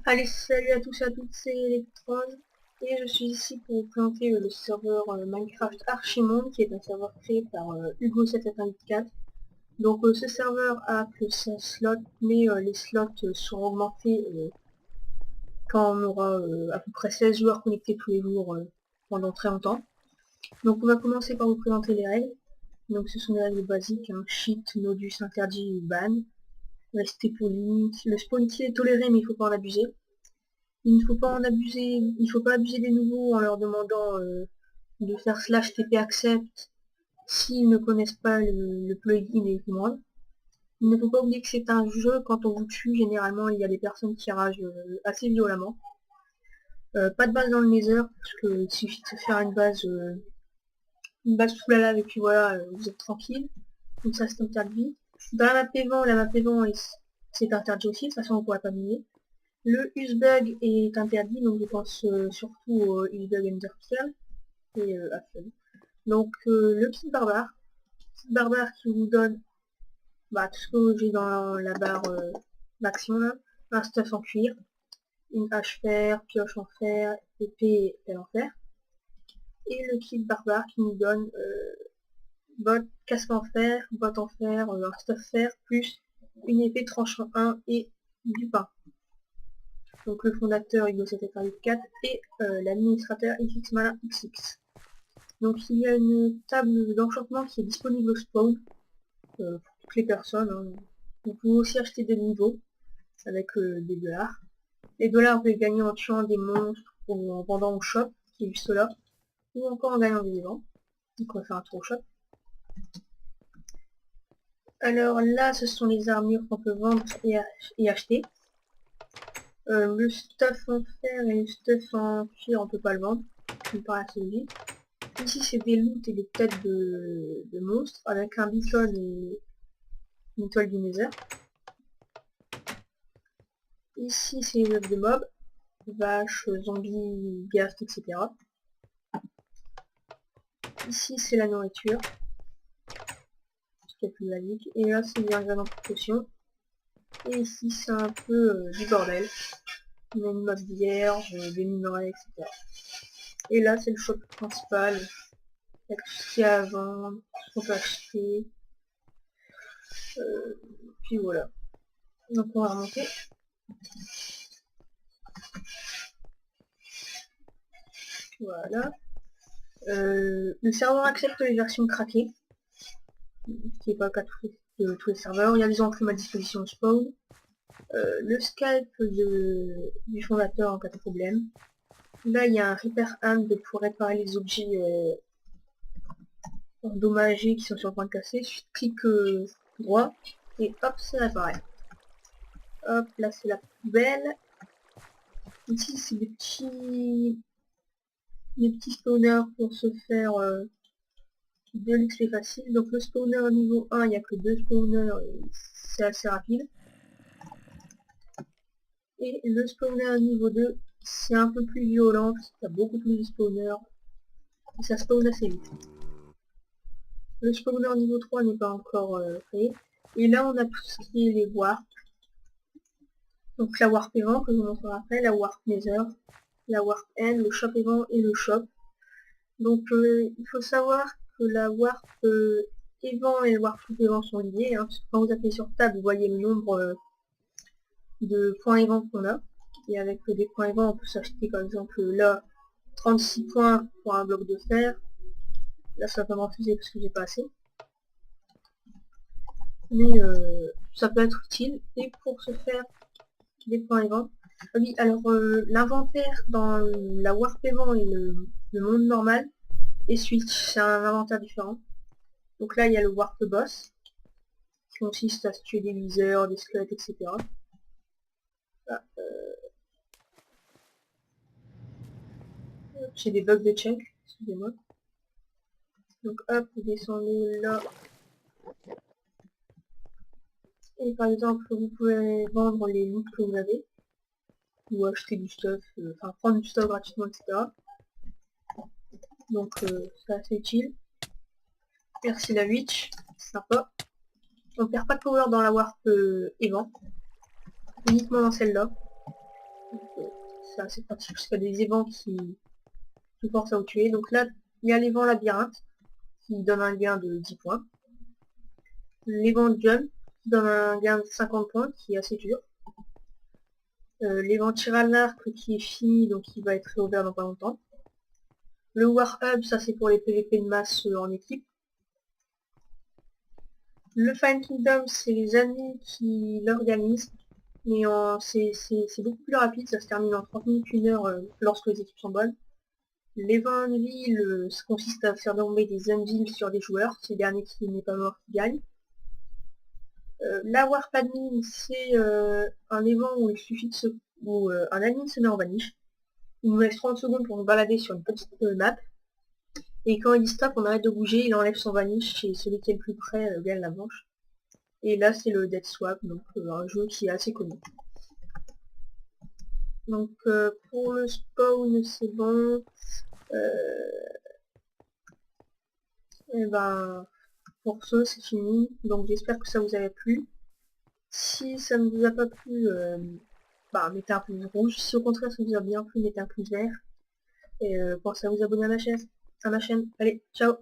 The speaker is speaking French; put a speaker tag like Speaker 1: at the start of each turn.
Speaker 1: Allez, salut à tous et à toutes, c'est Electrose et je suis ici pour vous présenter le serveur Minecraft Archimonde qui est un serveur créé par Hugo784. Donc ce serveur a que 16 slots, mais les slots seront augmentés quand on aura à peu près 16 joueurs connectés tous les jours pendant très longtemps. Donc on va commencer par vous présenter les règles. Donc ce sont des règles basiques, hein, cheat, nodus, interdit, ban. Restez poli. Le spawn kill est toléré mais il ne faut pas en abuser. Il ne faut pas en abuser, il faut pas abuser des nouveaux en leur demandant de faire slash tp accept s'ils ne connaissent pas le plugin et les commandes. Il ne faut pas oublier que c'est un jeu, quand on vous tue, généralement il y a des personnes qui ragent assez violemment. Pas de base dans le nether, parce qu'il suffit de se faire une base sous la lave et puis voilà, vous êtes tranquille. Donc ça c'est interdit. Dans la map évent c'est interdit aussi, de toute façon on ne pourra pas miner. Le Usbug est interdit, donc je pense surtout au Usbug Enderpearl et à Fun. Donc le kit barbare qui vous donne tout ce que j'ai dans la barre d'action là, un stuff en cuir, une hache fer, pioche en fer, épée et pelle en fer. Et le kit barbare qui nous donne casque en fer, botte en fer, un stuff fer, plus une épée tranchant 1 et du pain. Donc le fondateur Hugo784 et l'administrateur XXMalin XX. Donc il y a une table d'enchantement qui est disponible au spawn pour toutes les personnes. Hein. Vous pouvez aussi acheter des niveaux avec des dollars. Les dollars vous les gagnez en tuant des monstres ou en vendant au shop, qui est juste là, ou encore en gagnant des événements. Donc on va faire un tour au shop. Alors là, ce sont les armures qu'on peut vendre et acheter. Le stuff en fer et le stuff en cuir, on peut pas le vendre. Ça me paraît assez logique. Ici, c'est des loots et des têtes de monstres avec un beacon et une étoile du nether. Ici, c'est les œufs de mobs, vaches, zombies, ghasts, etc. Ici, c'est la nourriture, ce qui est plus basique. Et là, c'est les ingrédients de potion. Et ici, c'est un peu du bordel. On a une map vierge, des minerais, etc. Et là, c'est le shop principal, avec tout ce qu'il y a à vendre, ce qu'on peut acheter. Puis voilà. Donc on va remonter. Voilà. Le serveur accepte les versions craquées, ce qui n'est pas le cas de tous les serveurs. Il y a des entrées à disposition au spawn. Le Skype du fondateur en cas de problème. Là, il y a un repair hand pour réparer les objets endommagés qui sont sur le point de casser. Clic droit et hop, c'est réparé. Hop, là c'est la poubelle. Ici, c'est des petits spawners pour se faire de l'XP facile. Donc le spawner niveau 1, il n'y a que 2 spawners, c'est assez rapide. Et le spawner niveau 2, c'est un peu plus violent, parce qu'il y a beaucoup plus de spawners, et ça spawn assez vite. Le spawner niveau 3 n'est pas encore créé. Et là on a tout ce qui est les warps. Donc la warp event que je vous montrerai après, la warp nether, la warp end, le shop event et le shop. Donc il faut savoir que la warp event et le warp event sont liés. Hein, parce que quand vous appuyez sur tab, vous voyez le nombre de points event qu'on a. Et avec des points event, on peut s'acheter par exemple là 36 points pour un bloc de fer. Là ça va pas me refuser parce que j'ai pas assez. Mais ça peut être utile. Et pour se faire des points event. Ah oui, alors l'inventaire dans la warp event et le monde normal et switch, c'est un inventaire différent. Donc là il y a le warp boss qui consiste à se tuer des viseurs, des squelettes, etc. Là, j'ai des bugs de check, excusez-moi. Donc hop, vous descendez là. Et par exemple, vous pouvez vendre les loots que vous avez. Ou acheter du stuff, enfin prendre du stuff gratuitement, etc. Donc c'est assez utile. Merci la witch, c'est sympa. On perd pas de power dans la warp event, uniquement dans celle-là. C'est assez pratique parce qu'il y a des évents qui forcent à vous tuer. Donc là, il y a l'évent labyrinthe qui donne un gain de 10 points. L'évent jump qui donne un gain de 50 points qui est assez dur. L'évent tir à l'arc qui est fini, donc il va être réouvert dans pas longtemps. Le War Hub, ça c'est pour les PVP de masse en équipe. Le Fine Kingdom, c'est les amis qui l'organisent, mais c'est beaucoup plus rapide, ça se termine en 30 minutes, 1 heure lorsque les équipes sont bonnes. L'évent Anvil consiste à faire tomber des anvils sur des joueurs, c'est le dernier qui n'est pas mort qui gagne. La Warp Admin, c'est un événement où il suffit de où un admin se met en vanish. Il nous laisse 30 secondes pour nous balader sur une petite map. Et quand il dit stop, on arrête de bouger, il enlève son vanish et celui qui est le plus près gagne la manche. Et là c'est le Dead Swap, donc un jeu qui est assez connu. Donc pour le spawn c'est bon. Et ben pour ce c'est fini. Donc j'espère que ça vous a plu. Si ça ne vous a pas plu, mettez un pouce rouge. Si au contraire ça vous a bien plu, mettez un pouce vert. Et pensez à vous abonner à ma chaîne. Allez, ciao!